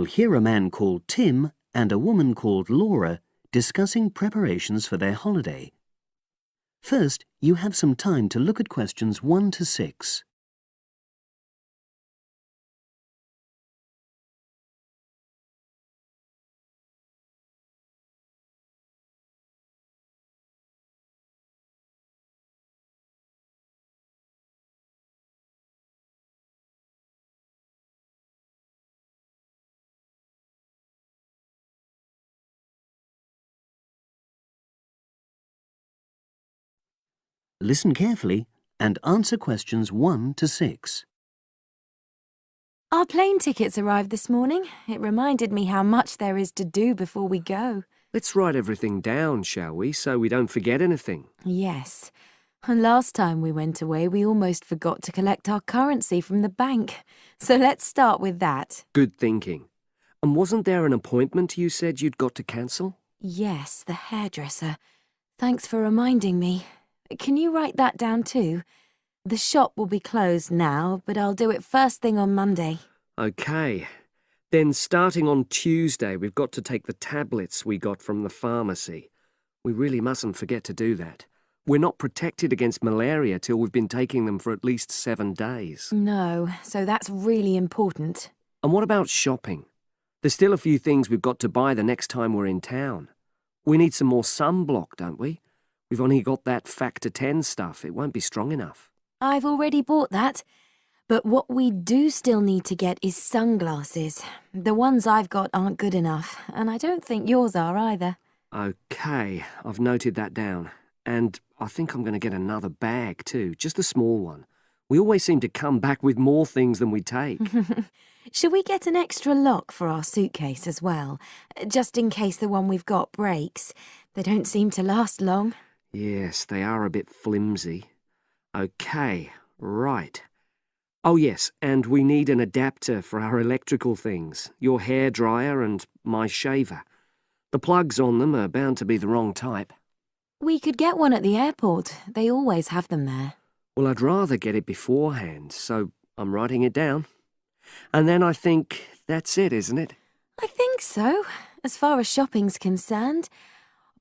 hear a man called Tim and a woman called Laura discussing preparations for their holiday. First, you have some time to look at questions 1 to 6. Listen carefully and answer questions 1 to 6. Our plane tickets arrived this morning. It reminded me how much there is to do before we go. Let's write everything down, shall we, so we don't forget anything? Yes. And last time we went away, we almost forgot to collect our currency from the bank. So let's start with that. Good thinking. And wasn't there an appointment you said you'd got to cancel? Yes, the hairdresser. Thanks for reminding me. Can you write that down too? The shop will be closed now, but I'll do it first thing on Monday. OK. Then starting on Tuesday, we've got to take the tablets we got from the pharmacy. We really mustn't forget to do that. We're not protected against malaria till we've been taking them for at least 7 days. No, so that's really important. And what about shopping? There's still a few things we've got to buy the next time we're in town. We need some more sunblock, don't we? We've only got that factor 10 stuff. It won't be strong enough. I've already bought that. But what we do still need to get is sunglasses. The ones I've got aren't good enough, and I don't think yours are either. OK, I've noted that down. And I think I'm going to get another bag too, just a small one. We always seem to come back with more things than we take. Should we get an extra lock for our suitcase as well, just in case the one we've got breaks? They don't seem to last long. Yes, they are a bit flimsy. OK, right. Oh yes, and we need an adapter for our electrical things, your hairdryer and my shaver. The plugs on them are bound to be the wrong type. We could get one at the airport. They always have them there. Well, I'd rather get it beforehand, so I'm writing it down. And then I think that's it, isn't it? I think so, as far as shopping's concerned.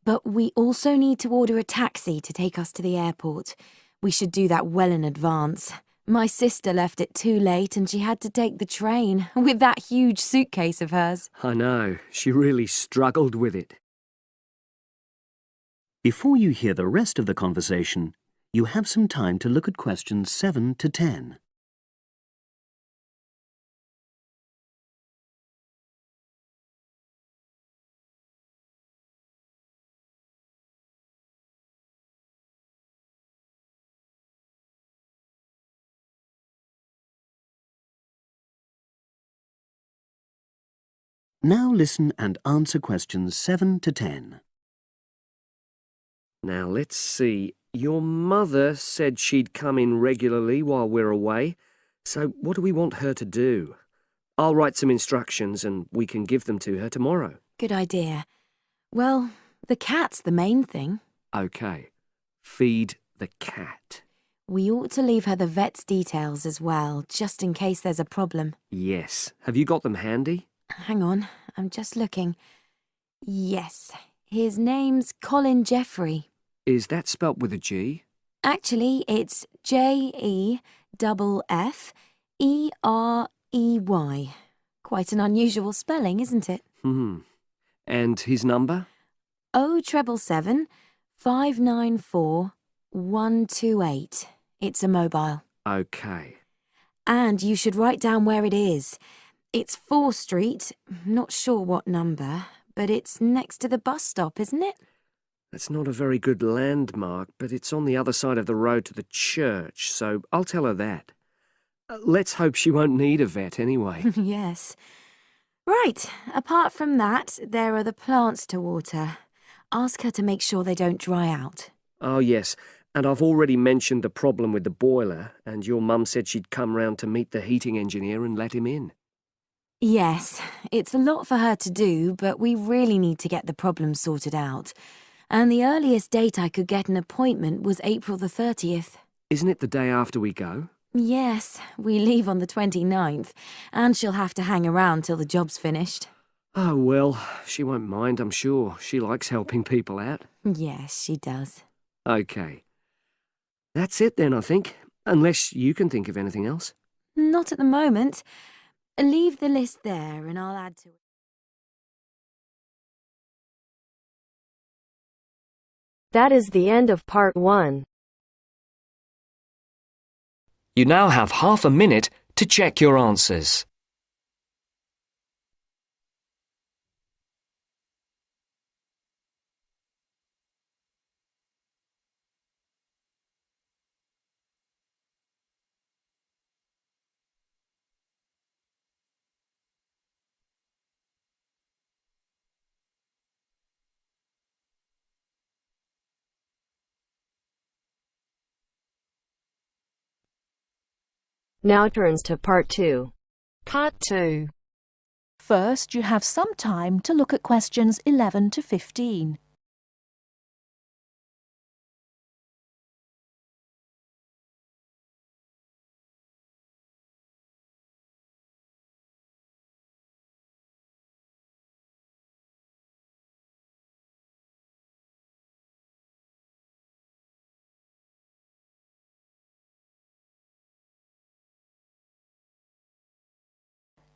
But we also need to order a taxi to take us to the airport. We should do that well in advance. My sister left it too late and she had to take the train with that huge suitcase of hers. I know, she really struggled with it. Before you hear the rest of the conversation, you have some time to look at questions 7 to 10. Now listen and answer questions 7 to 10. Now let's see. Your mother said she'd come in regularly while we're away, so what do we want her to do? I'll write some instructions and we can give them to her tomorrow. Good idea. Well, the cat's the main thing. OK. Feed the cat. We ought to leave her the vet's details as well, just in case there's a problem. Yes. Have you got them handy? Hang on, I'm just looking. Yes, his name's Colin Jeffrey. Is that spelt with a G? Actually, it's Jeffrey. Quite an unusual spelling, isn't it? And his number? 077 594 128. It's a mobile. OK. And you should write down where it is. It's 4 Street, not sure what number, but it's next to the bus stop, isn't it? That's not a very good landmark, but it's on the other side of the road to the church, so I'll tell her that. Let's hope she won't need a vet anyway. Yes. Right, apart from that, there are the plants to water. Ask her to make sure they don't dry out. Oh, yes, and I've already mentioned the problem with the boiler, and your mum said she'd come round to meet the heating engineer and let him in. Yes, it's a lot for her to do, but we really need to get the problem sorted out. And the earliest date I could get an appointment was April the 30th. Isn't it the day after we go? Yes, we leave on the 29th, and she'll have to hang around till the job's finished. Oh, well, she won't mind, I'm sure. She likes helping people out. Yes, she does. Okay. That's it then, I think. Unless you can think of anything else. Not at the moment. Leave the list there and I'll add to it. That is the end of part 1. You now have half a minute to check your answers. Now turns to part 2. Part 2. First, you have some time to look at questions 11 to 15.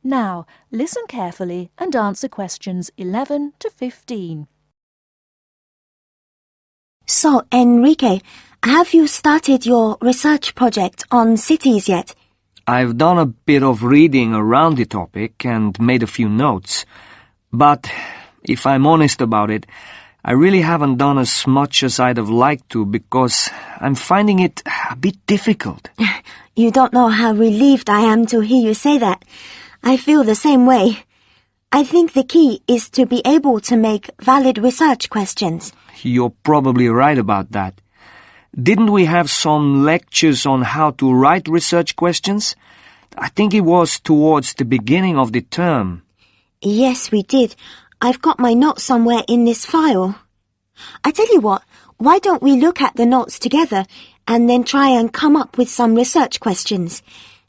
Now, listen carefully and answer questions 11 to 15. So, Enrique, have you started your research project on cities yet? I've done a bit of reading around the topic and made a few notes. But, if I'm honest about it, I really haven't done as much as I'd have liked to because I'm finding it a bit difficult. You don't know how relieved I am to hear you say that. I feel the same way. I think the key is to be able to make valid research questions. You're probably right about that. Didn't we have some lectures on how to write research questions? I think it was towards the beginning of the term. Yes, we did. I've got my notes somewhere in this file. I tell you what, why don't we look at the notes together and then try and come up with some research questions?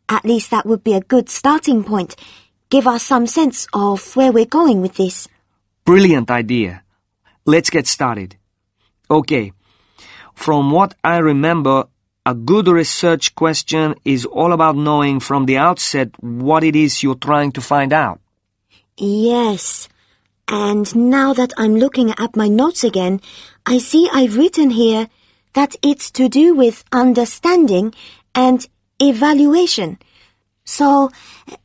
At least that would be a good starting point. Give us some sense of where we're going with this. Brilliant idea. Let's get started. Okay. From what I remember, a good research question is all about knowing from the outset what it is you're trying to find out. Yes. And now that I'm looking at my notes again, I see I've written here that it's to do with understanding and evaluation. So,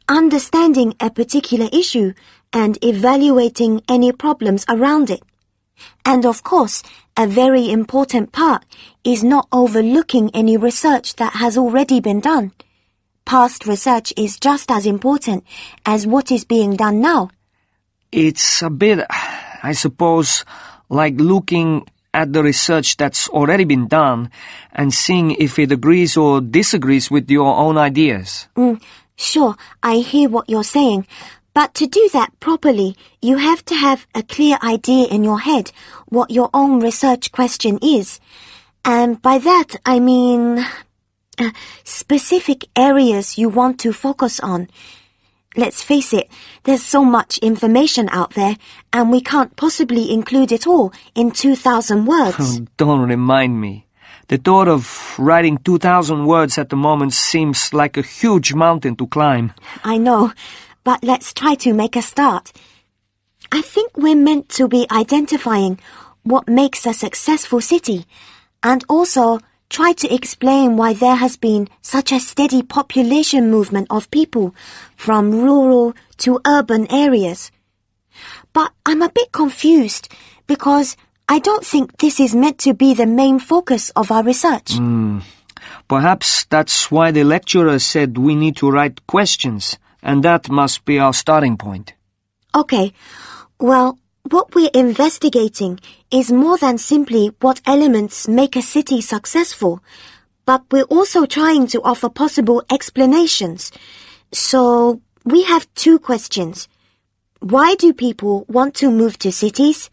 understanding a particular issue and evaluating any problems around it. And of course, a very important part is not overlooking any research that has already been done. Past research is just as important as what is being done now. It's a bit, I suppose, like looking at the research that's already been done and seeing if it agrees or disagrees with your own ideas. Sure, I hear what you're saying. But to do that properly, you have to have a clear idea in your head what your own research question is. And by that, I mean specific areas you want to focus on. Let's face it, there's so much information out there, and we can't possibly include it all in 2,000 words. Oh, don't remind me. The thought of writing 2,000 words at the moment seems like a huge mountain to climb. I know, but let's try to make a start. I think we're meant to be identifying what makes a successful city, and also try to explain why there has been such a steady population movement of people from rural to urban areas. But I'm a bit confused because I don't think this is meant to be the main focus of our research. Perhaps that's why the lecturer said we need to write questions, and that must be our starting point. Okay, well, what we're investigating is more than simply what elements make a city successful, but we're also trying to offer possible explanations. So, we have 2 questions. Why do people want to move to cities?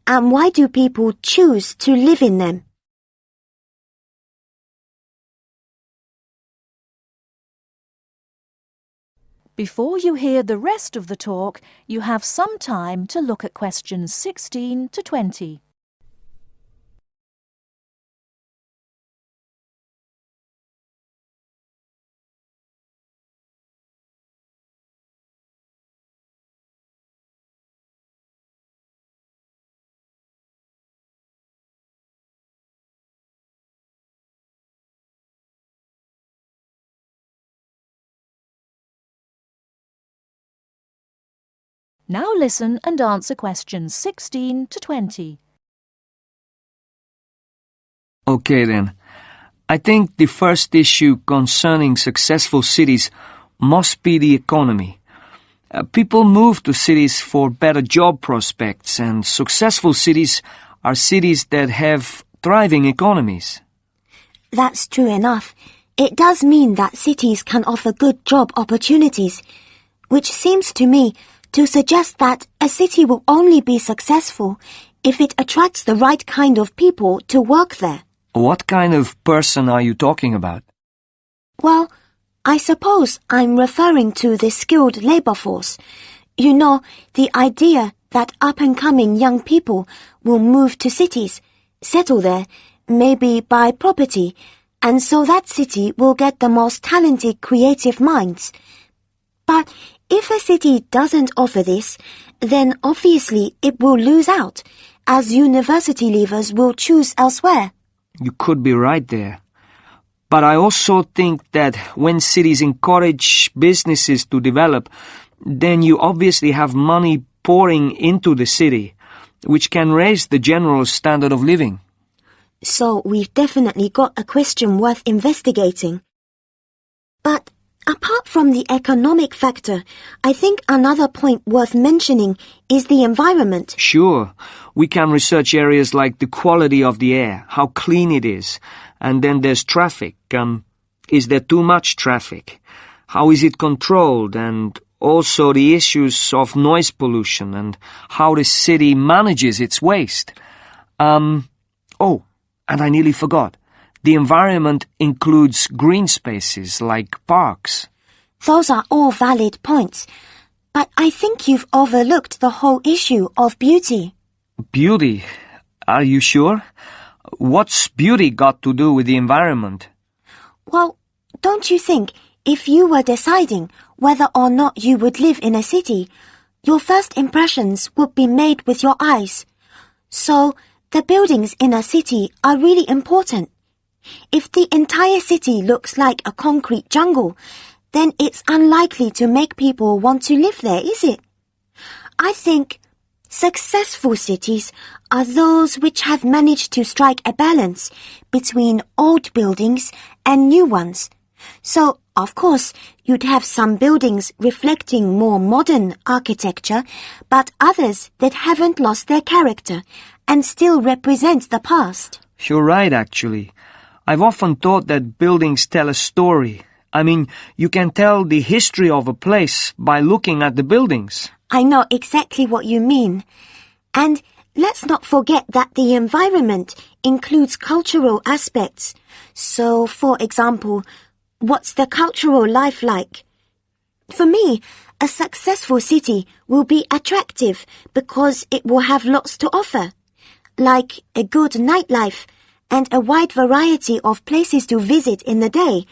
And why do people choose to live in them? Before you hear the rest of the talk, you have some time to look at questions 16 to 20. Now listen and answer questions 16 to 20. Okay then. I think the first issue concerning successful cities must be the economy. People move to cities for better job prospects, and successful cities are cities that have thriving economies. That's true enough. It does mean that cities can offer good job opportunities, which seems to me to suggest that a city will only be successful if it attracts the right kind of people to work there. What kind of person are you talking about? Well, I suppose I'm referring to the skilled labor force. You know, the idea that up-and-coming young people will move to cities, settle there, maybe buy property, and so that city will get the most talented creative minds. But if a city doesn't offer this, then obviously it will lose out, as university leavers will choose elsewhere. You could be right there. But I also think that when cities encourage businesses to develop, then you obviously have money pouring into the city, which can raise the general standard of living. So we've definitely got a question worth investigating. But apart from the economic factor, I think another point worth mentioning is the environment. Sure, we can research areas like the quality of the air, how clean it is, and then there's traffic. Is there too much traffic? How is it controlled? And also the issues of noise pollution and how the city manages its waste. Oh, and I nearly forgot. The environment includes green spaces like parks. Those are all valid points, but I think you've overlooked the whole issue of beauty. Beauty? Are you sure? What's beauty got to do with the environment? Well, don't you think if you were deciding whether or not you would live in a city, your first impressions would be made with your eyes? So, the buildings in a city are really important. If the entire city looks like a concrete jungle, then it's unlikely to make people want to live there, is it? I think successful cities are those which have managed to strike a balance between old buildings and new ones. So, of course, you'd have some buildings reflecting more modern architecture, but others that haven't lost their character and still represent the past. You're right, actually. I've often thought that buildings tell a story. I mean, you can tell the history of a place by looking at the buildings. I know exactly what you mean. And let's not forget that the environment includes cultural aspects. So, for example, what's the cultural life like? For me, a successful city will be attractive because it will have lots to offer, like a good nightlife and a wide variety of places to visit in the day,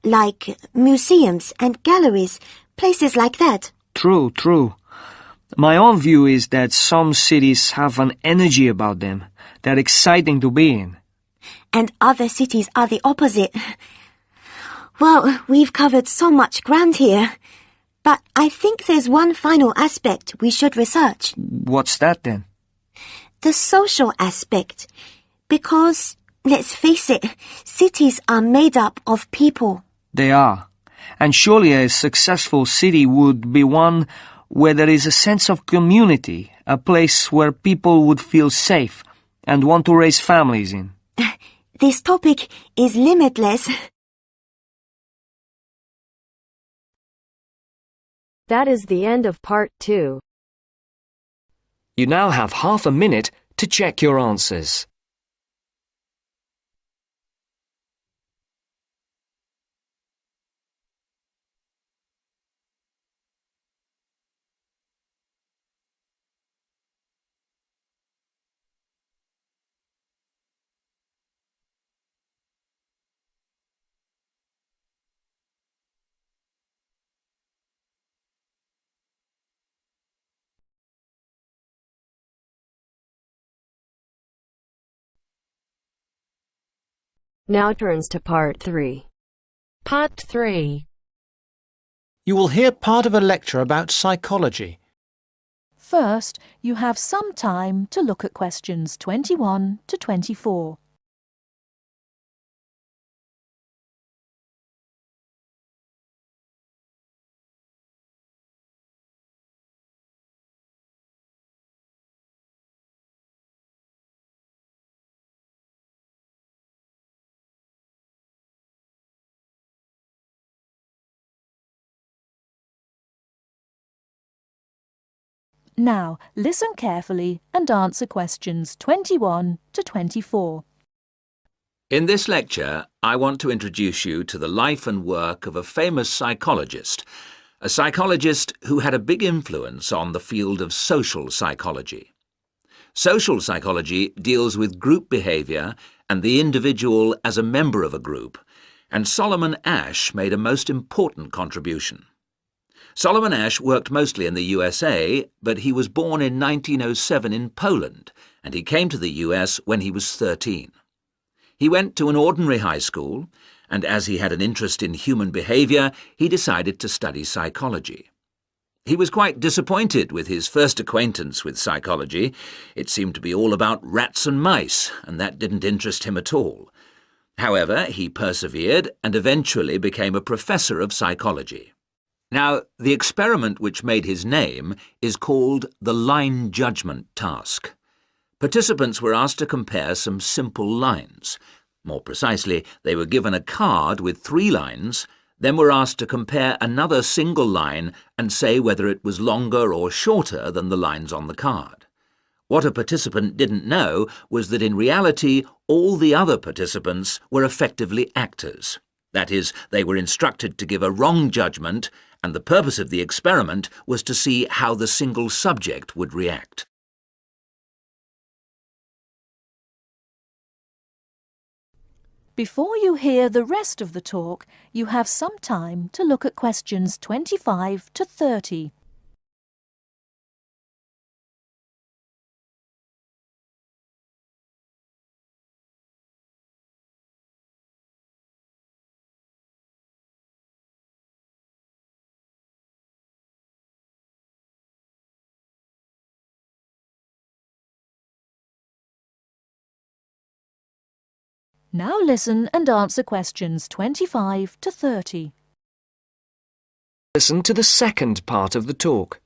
like museums and galleries, places like that. True, true. My own view is that some cities have an energy about them. They're exciting to be in. And other cities are the opposite. Well, we've covered so much ground here. But I think there's one final aspect we should research. What's that then? The social aspect. Because, let's face it, cities are made up of people. They are. And surely a successful city would be one where there is a sense of community, a place where people would feel safe and want to raise families in. This topic is limitless. That is the end of part 2. You now have half a minute to check your answers. Now turns to Part 3. Part 3. You will hear part of a lecture about psychology. First, you have some time to look at questions 21 to 24. Now, listen carefully and answer questions 21 to 24. In this lecture, I want to introduce you to the life and work of a famous psychologist, a psychologist who had a big influence on the field of social psychology. Social psychology deals with group behaviour and the individual as a member of a group, and Solomon Asch made a most important contribution. Solomon Asch worked mostly in the USA, but he was born in 1907 in Poland, and he came to the US when he was 13. He went to an ordinary high school, and as he had an interest in human behaviour, he decided to study psychology. He was quite disappointed with his first acquaintance with psychology. It seemed to be all about rats and mice, and that didn't interest him at all. However, he persevered and eventually became a professor of psychology. Now, the experiment which made his name is called the line judgment task. Participants were asked to compare some simple lines. More precisely, they were given a card with 3 lines, then were asked to compare another single line and say whether it was longer or shorter than the lines on the card. What a participant didn't know was that in reality all the other participants were effectively actors. That is, they were instructed to give a wrong judgment, and the purpose of the experiment was to see how the single subject would react. Before you hear the rest of the talk, you have some time to look at questions 25 to 30. Now listen and answer questions 25 to 30. Listen to the second part of the talk.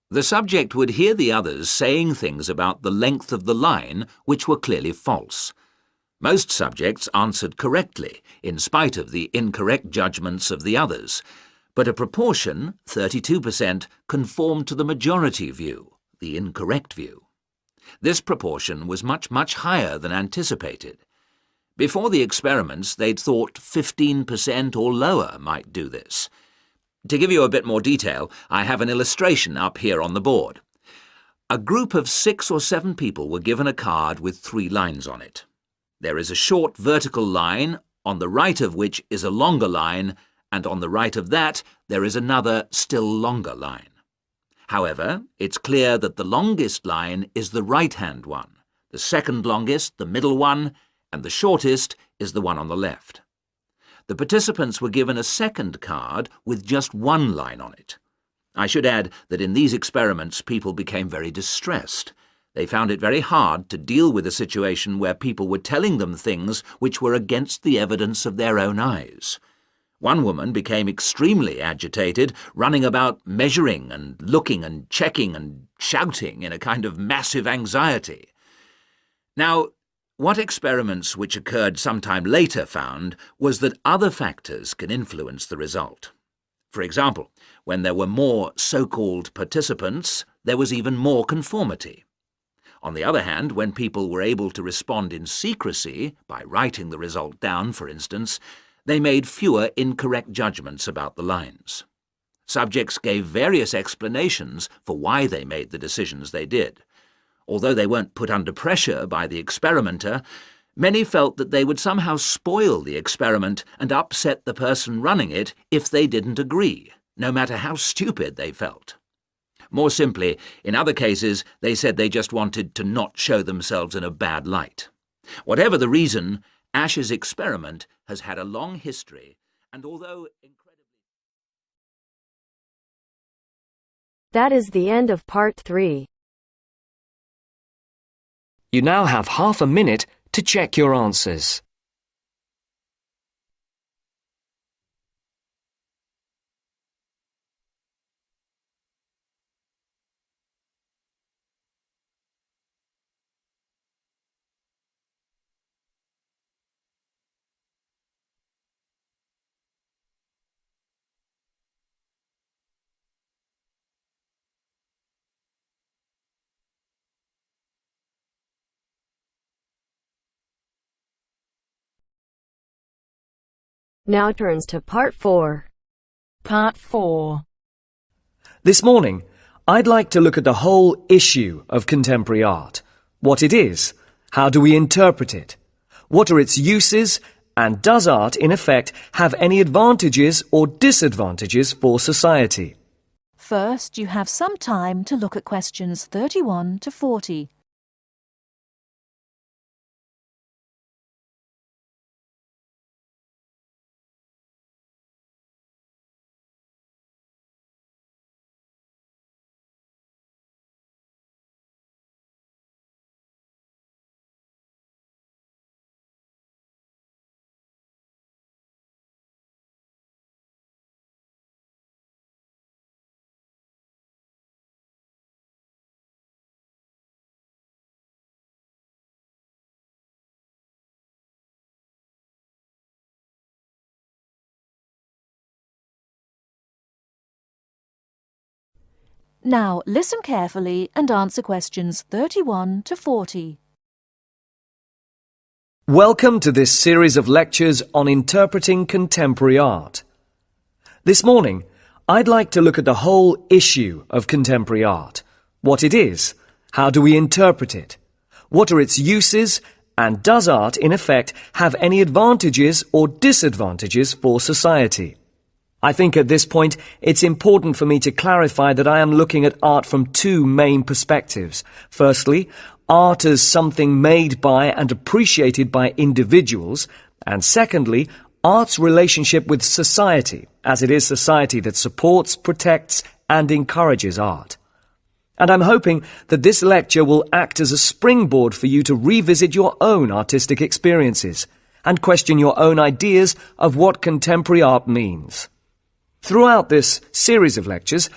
The subject would hear the others saying things about the length of the line which were clearly false. Most subjects answered correctly, in spite of the incorrect judgments of the others, but a proportion, 32%, conformed to the majority view, the incorrect view. This proportion was much, much higher than anticipated. Before the experiments, they'd thought 15% or lower might do this. To give you a bit more detail, I have an illustration up here on the board. A group of 6 or 7 people were given a card with 3 lines on it. There is a short vertical line, on the right of which is a longer line, and on the right of that there is another, still longer line. However, it's clear that the longest line is the right-hand one, the second longest, the middle one, and the shortest is the one on the left. The participants were given a second card with just 1 line on it. I should add that in these experiments people became very distressed. They found it very hard to deal with a situation where people were telling them things which were against the evidence of their own eyes. One woman became extremely agitated, running about measuring and looking and checking and shouting in a kind of massive anxiety. Now, what experiments which occurred sometime later found was that other factors can influence the result. For example, when there were more so-called participants, there was even more conformity. On the other hand, when people were able to respond in secrecy, by writing the result down, for instance, they made fewer incorrect judgments about the lines. Subjects gave various explanations for why they made the decisions they did. Although they weren't put under pressure by the experimenter, many felt that they would somehow spoil the experiment and upset the person running it if they didn't agree, no matter how stupid they felt. More simply, in other cases, they said they just wanted to not show themselves in a bad light. Whatever the reason, Ash's experiment has had a long history, and although incredibly... That is the end of part 3. You now have half a minute to check your answers. Now turns to part 4. Part 4. This morning, I'd like to look at the whole issue of contemporary art. What it is, how do we interpret it, what are its uses, and does art, in effect, have any advantages or disadvantages for society? First, you have some time to look at questions 31 to 40. Now, listen carefully and answer questions 31 to 40. Welcome to this series of lectures on interpreting contemporary art. This morning, I'd like to look at the whole issue of contemporary art, what it is, how do we interpret it, what are its uses, and does art, in effect, have any advantages or disadvantages for society? I think at this point it's important for me to clarify that I am looking at art from two main perspectives. Firstly, art as something made by and appreciated by individuals, and secondly, art's relationship with society, as it is society that supports, protects, and encourages art. And I'm hoping that this lecture will act as a springboard for you to revisit your own artistic experiences and question your own ideas of what contemporary art means. Throughout this series of lectures,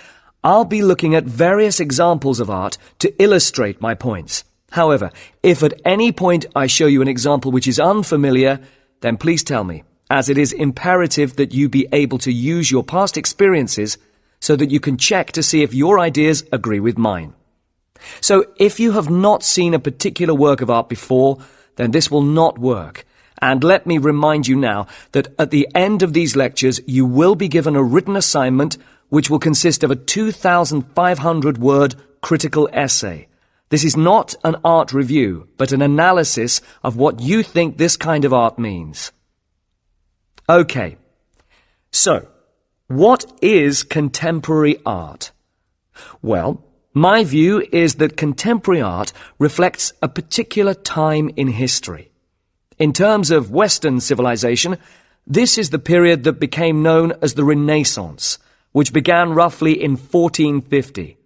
I'll be looking at various examples of art to illustrate my points. However, if at any point I show you an example which is unfamiliar, then please tell me, as it is imperative that you be able to use your past experiences so that you can check to see if your ideas agree with mine. So if you have not seen a particular work of art before, then this will not work. And let me remind you now that at the end of these lectures you will be given a written assignment which will consist of a 2,500-word critical essay. This is not an art review, but an analysis of what you think this kind of art means. Okay, so what is contemporary art? Well, my view is that contemporary art reflects a particular time in history. In terms of Western civilization, this is the period that became known as the Renaissance, which began roughly in 1450.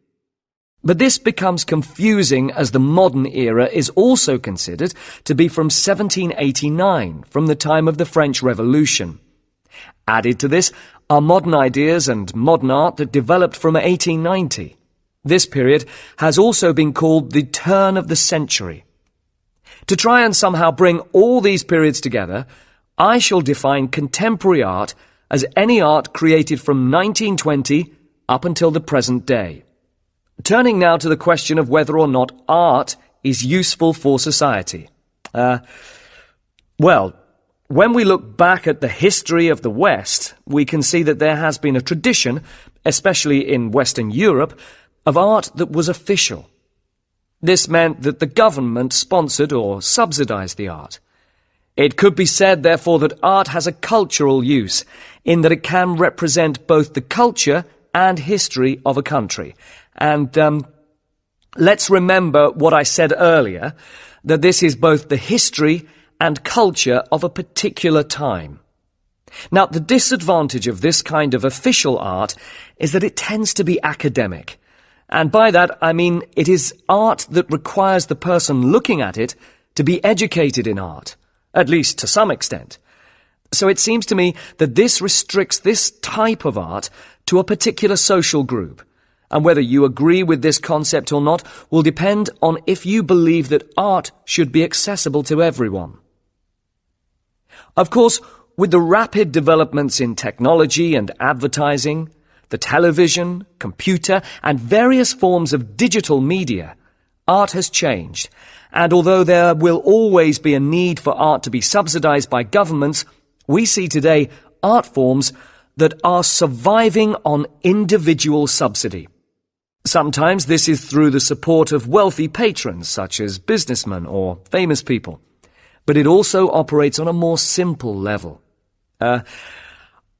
But this becomes confusing as the modern era is also considered to be from 1789, from the time of the French Revolution. Added to this are modern ideas and modern art that developed from 1890. This period has also been called the turn of the century. To try and somehow bring all these periods together, I shall define contemporary art as any art created from 1920 up until the present day. Turning now to the question of whether or not art is useful for society. Well, when we look back at the history of the West, we can see that there has been a tradition, especially in Western Europe, of art that was official. This meant that the government sponsored or subsidized the art. It could be said, therefore, that art has a cultural use, in that it can represent both the culture and history of a country. And let's remember what I said earlier, that this is both the history and culture of a particular time. Now, the disadvantage of this kind of official art is that it tends to be academic. And by that, I mean it is art that requires the person looking at it to be educated in art, at least to some extent. So it seems to me that this restricts this type of art to a particular social group. And whether you agree with this concept or not will depend on if you believe that art should be accessible to everyone. Of course, with the rapid developments in technology and advertising, the television, computer, and various forms of digital media, art has changed. And although there will always be a need for art to be subsidized by governments, we see today art forms that are surviving on individual subsidy. Sometimes this is through the support of wealthy patrons, such as businessmen or famous people. But it also operates on a more simple level.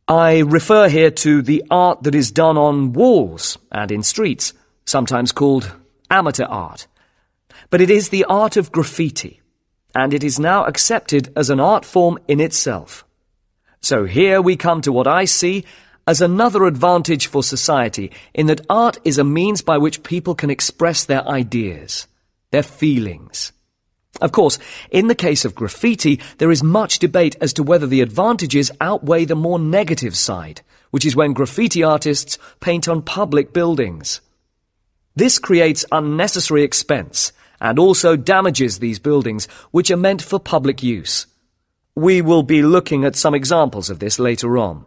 I refer here to the art that is done on walls and in streets, sometimes called amateur art. But it is the art of graffiti, and it is now accepted as an art form in itself. So here we come to what I see as another advantage for society, in that art is a means by which people can express their ideas, their feelings. Of course, in the case of graffiti, there is much debate as to whether the advantages outweigh the more negative side, which is when graffiti artists paint on public buildings. This creates unnecessary expense and also damages these buildings, which are meant for public use. We will be looking at some examples of this later on.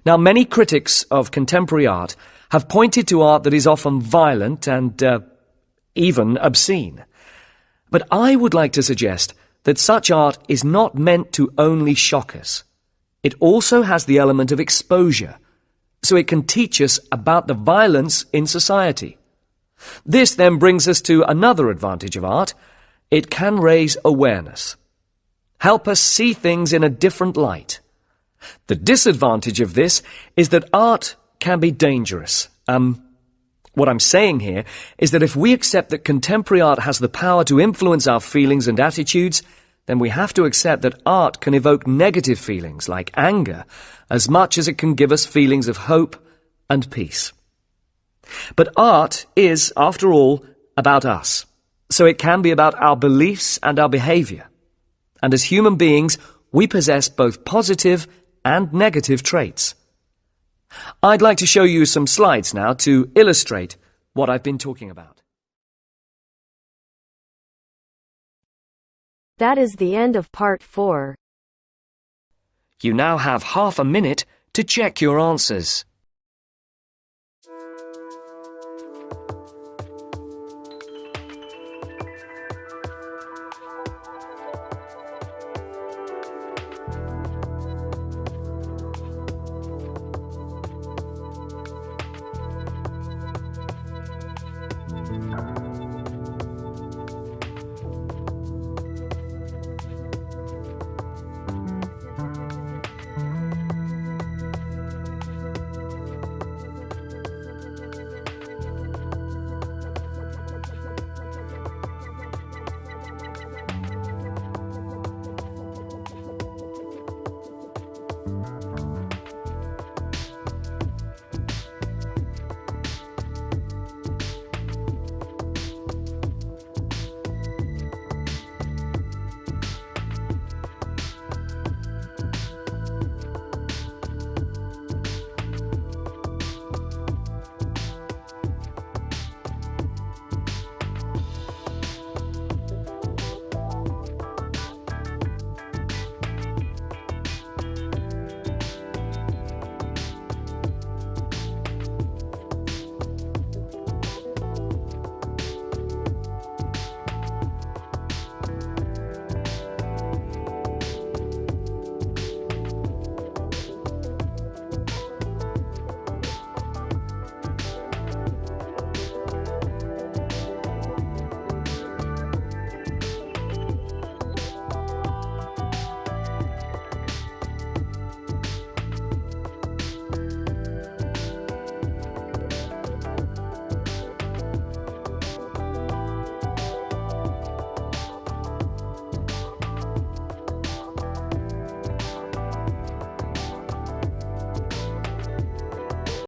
Now, many critics of contemporary art have pointed to art that is often violent and even obscene. But I would like to suggest that such art is not meant to only shock us. It also has the element of exposure, so it can teach us about the violence in society. This then brings us to another advantage of art. It can raise awareness, help us see things in a different light. The disadvantage of this is that art can be dangerous. What I'm saying here is that if we accept that contemporary art has the power to influence our feelings and attitudes, then we have to accept that art can evoke negative feelings like anger as much as it can give us feelings of hope and peace. But art is, after all, about us, so it can be about our beliefs and our behavior. And as human beings, we possess both positive and negative traits. I'd like to show you some slides now to illustrate what I've been talking about. That is the end of part 4. You now have half a minute to check your answers.